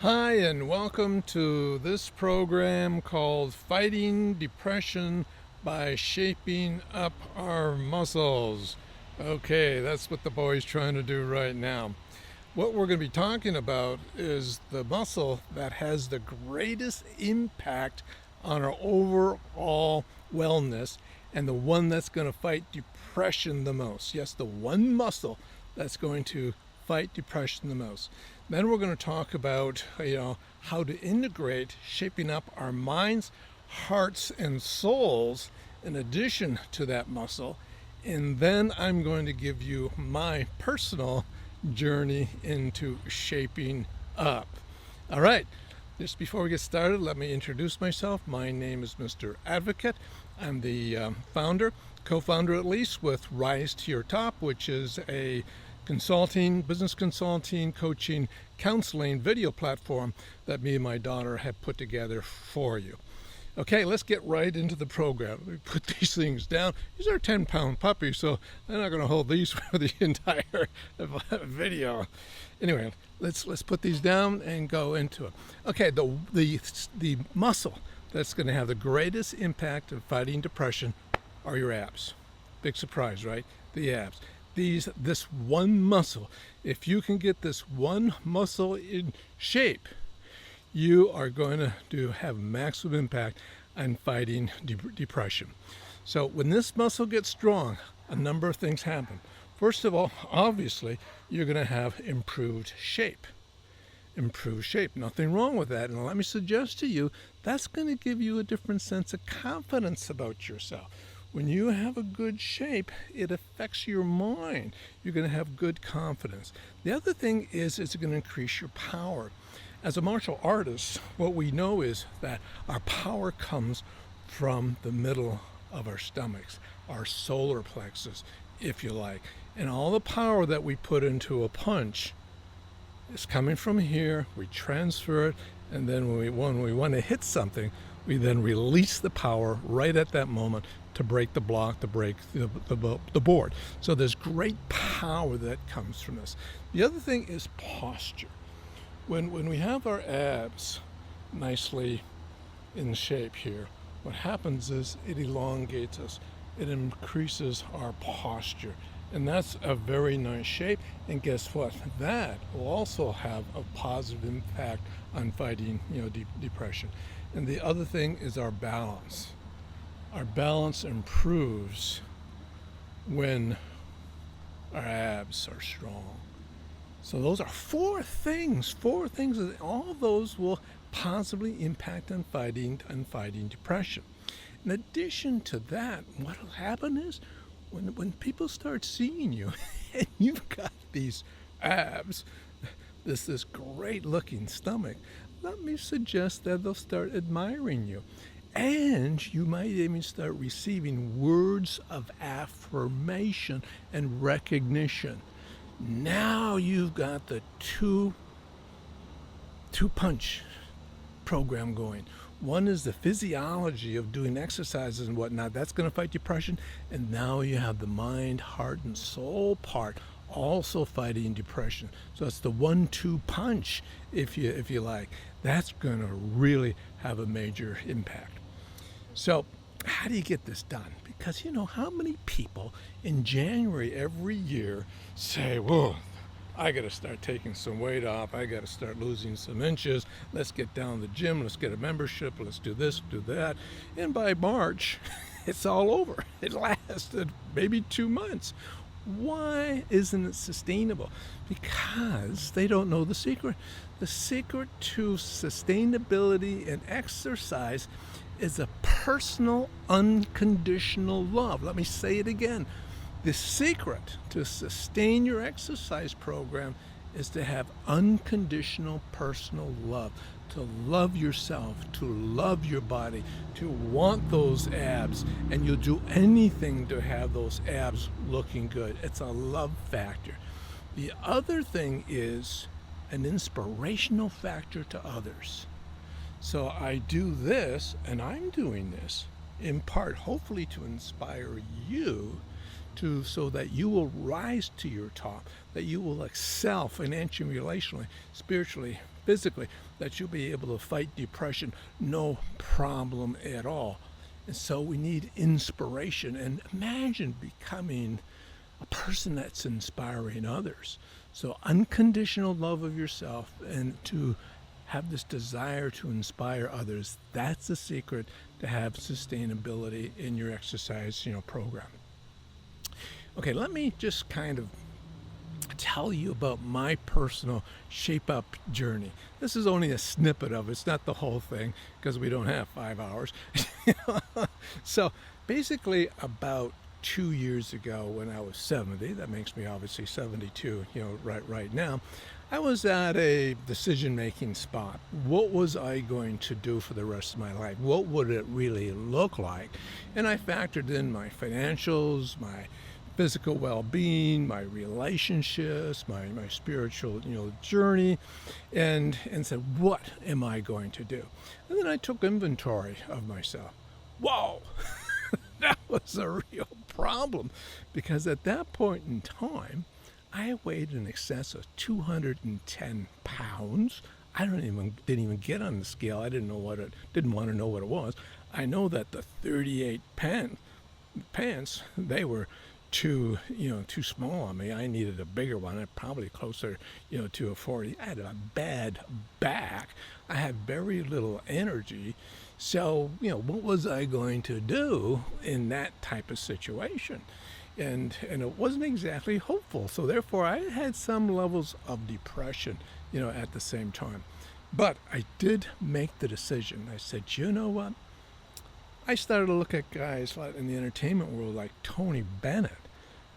Hi, and welcome to this program called Fighting Depression by Shaping Up Our Muscles. Okay, that's what the boy's trying to do right now. What we're going to be talking about is the muscle that has the greatest impact on our overall wellness and the one that's going to fight depression the most. Yes, the one muscle that's going to fight depression the most. Then we're going to talk about how to integrate shaping up our minds, hearts, and souls in addition to that muscle. And then I'm going to give you my personal journey into shaping up. All right, just before we get started, let me introduce myself. My name is Mr. Advocate. I'm the co-founder at least, with RiseToYourTop, which is a business consulting, coaching, counseling video platform that me and my daughter have put together for you. Okay, let's get right into the program. We put these things down. These are 10-pound puppies, so they're not going to hold these for the entire video. Anyway, let's put these down and go into it. Okay, the muscle that's going to have the greatest impact of fighting depression are your abs. Big surprise, right? The abs. This one muscle, if you can get this one muscle in shape, you are going to have maximum impact on fighting depression. So when this muscle gets strong, a number of things happen. First of all, obviously, you're going to have improved shape. Improved shape, nothing wrong with that. And let me suggest to you, that's going to give you a different sense of confidence about yourself. When you have a good shape, it affects your mind. You're going to have good confidence. The other thing is it's going to increase your power. As a martial artist, what we know is that our power comes from the middle of our stomachs, our solar plexus, if you like. And all the power that we put into a punch is coming from here. We transfer it, and then when we want to hit something, we then release the power right at that moment to break the block, to break the board. So there's great power that comes from this. The other thing is posture. When we have our abs nicely in shape here, what happens is it elongates us. It increases our posture. And that's a very nice shape. And guess what? That will also have a positive impact on fighting depression. And the other thing is our balance. Our balance improves when our abs are strong. So those are four things. All those will positively impact on fighting depression. In addition to that, what will happen is when people start seeing you and you've got these abs, this great looking stomach, let me suggest that they'll start admiring you. And you might even start receiving words of affirmation and recognition. Now you've got the two punch program going. One is the physiology of doing exercises and whatnot. That's going to fight depression. And now you have the mind, heart, and soul part also fighting depression. So it's the 1-2 punch, if you like. That's going to really have a major impact. So how do you get this done? Because how many people in January every year say, whoa, I got to start taking some weight off. I got to start losing some inches. Let's get down to the gym. Let's get a membership. Let's do this, do that. And by March, it's all over. It lasted maybe 2 months. Why isn't it sustainable? Because they don't know the secret. The secret to sustainability and exercise is a personal, unconditional love. Let me say it again. The secret to sustain your exercise program is to have unconditional personal love, to love yourself, to love your body, to want those abs, and you'll do anything to have those abs looking good. It's a love factor. The other thing is an inspirational factor to others. So I do this, and I'm doing this in part, hopefully, to inspire you so that you will rise to your top, that you will excel financially, relationally, spiritually, physically, that you'll be able to fight depression no problem at all. And so we need inspiration. And imagine becoming a person that's inspiring others. So unconditional love of yourself and to have this desire to inspire others, that's the secret to have sustainability in your exercise, program. Okay, let me just kind of tell you about my personal shape up journey. This is only a snippet of it. It's not the whole thing because we don't have 5 hours. So basically about 2 years ago when I was 70, that makes me obviously 72, right now, I was at a decision-making spot. What was I going to do for the rest of my life? What would it really look like? And I factored in my financials, my physical well-being, my relationships, my spiritual, journey, and said, what am I going to do? And then I took inventory of myself. Whoa, that was a real problem, because at that point in time, I weighed in excess of 210 pounds. I didn't even get on the scale. I didn't want to know what it was. I know that the 38 pants, they were too small on me. I needed a bigger one. Probably closer, to a 40. I had a bad back. I had very little energy. So, what was I going to do in that type of situation? And it wasn't exactly hopeful. So therefore, I had some levels of depression, at the same time. But I did make the decision. I said, you know what? I started to look at guys like in the entertainment world like Tony Bennett.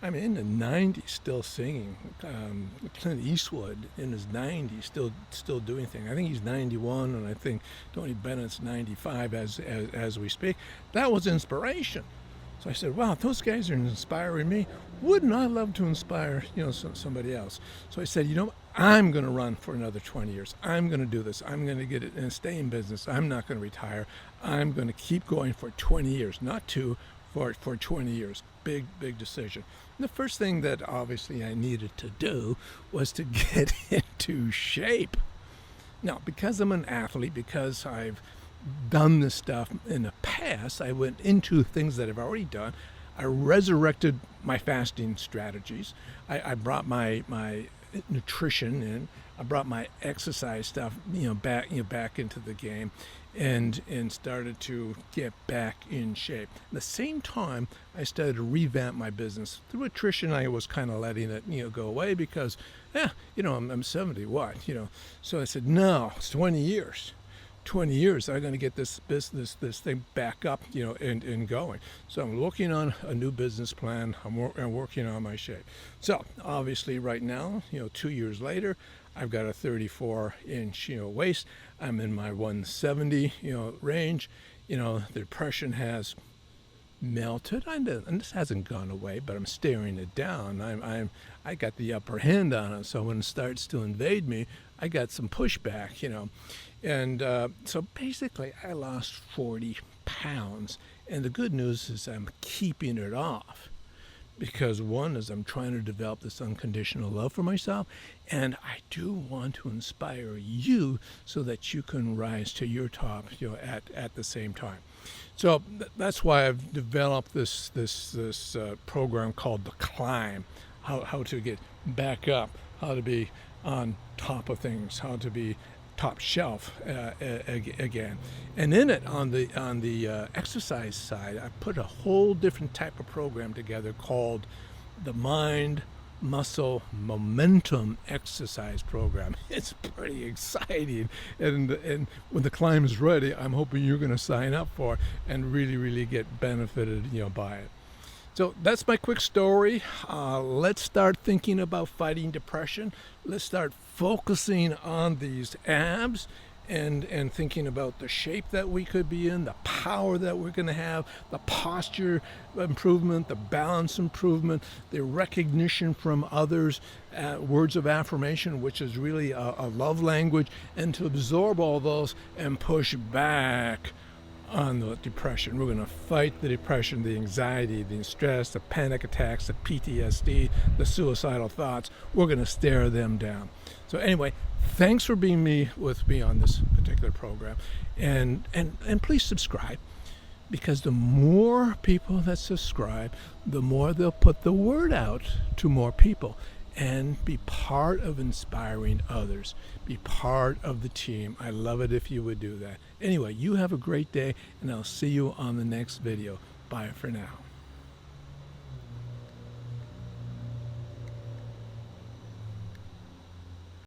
I mean, in the 90s, still singing. Clint Eastwood in his 90s, still doing things. I think he's 91, and I think Tony Bennett's 95 as we speak. That was inspiration. So I said, wow, those guys are inspiring me. Wouldn't I love to inspire, somebody else? So I said, I'm going to run for another 20 years. I'm going to do this. I'm going to get it and stay in business. I'm not going to retire. I'm going to keep going for 20 years, not two, for 20 years. Big decision. And the first thing that obviously I needed to do was to get into shape. Now, because I'm an athlete, because I've done this stuff in the past, I went into things that I've already done. I resurrected my fasting strategies. I brought my nutrition in. I brought my exercise stuff, back into the game, and started to get back in shape. At the same time, I started to revamp my business. Through attrition, I was kind of letting it, go away because, I'm 70. What, So I said, no, it's 20 years. 20 years, I'm going to get this business, this thing back up, and going. So I'm working on a new business plan. I'm working on my shape. So obviously right now, 2 years later, I've got a 34-inch, waist. I'm in my 170, range. The depression has melted, and this hasn't gone away, but I'm staring it down. I got the upper hand on it. So when it starts to invade me, I got some pushback, And so basically, I lost 40 pounds. And the good news is I'm keeping it off. Because one is I'm trying to develop this unconditional love for myself. And I do want to inspire you so that you can rise to your top, at the same time. So that's why I've developed this program called The Climb. How to get back up, how to be on top of things, how to be top shelf again. And in it, on the exercise side, I put a whole different type of program together called the Mind Muscle Momentum Exercise Program. It's pretty exciting, and when the climb is ready, I'm hoping you're going to sign up for it and really get benefited by it. So that's my quick story. Let's start thinking about fighting depression. Let's start focusing on these abs and thinking about the shape that we could be in, the power that we're going to have, the posture improvement, the balance improvement, the recognition from others, words of affirmation, which is really a love language, and to absorb all those and push back on the depression. We're going to fight the depression, the anxiety, the stress, the panic attacks, the PTSD, the suicidal thoughts. We're going to stare them down. So anyway, thanks for being with me on this particular program. And please subscribe, because the more people that subscribe, the more they'll put the word out to more people and be part of inspiring others. Be part of the team. I love it if you would do that. Anyway, you have a great day, and I'll see you on the next video. Bye for now.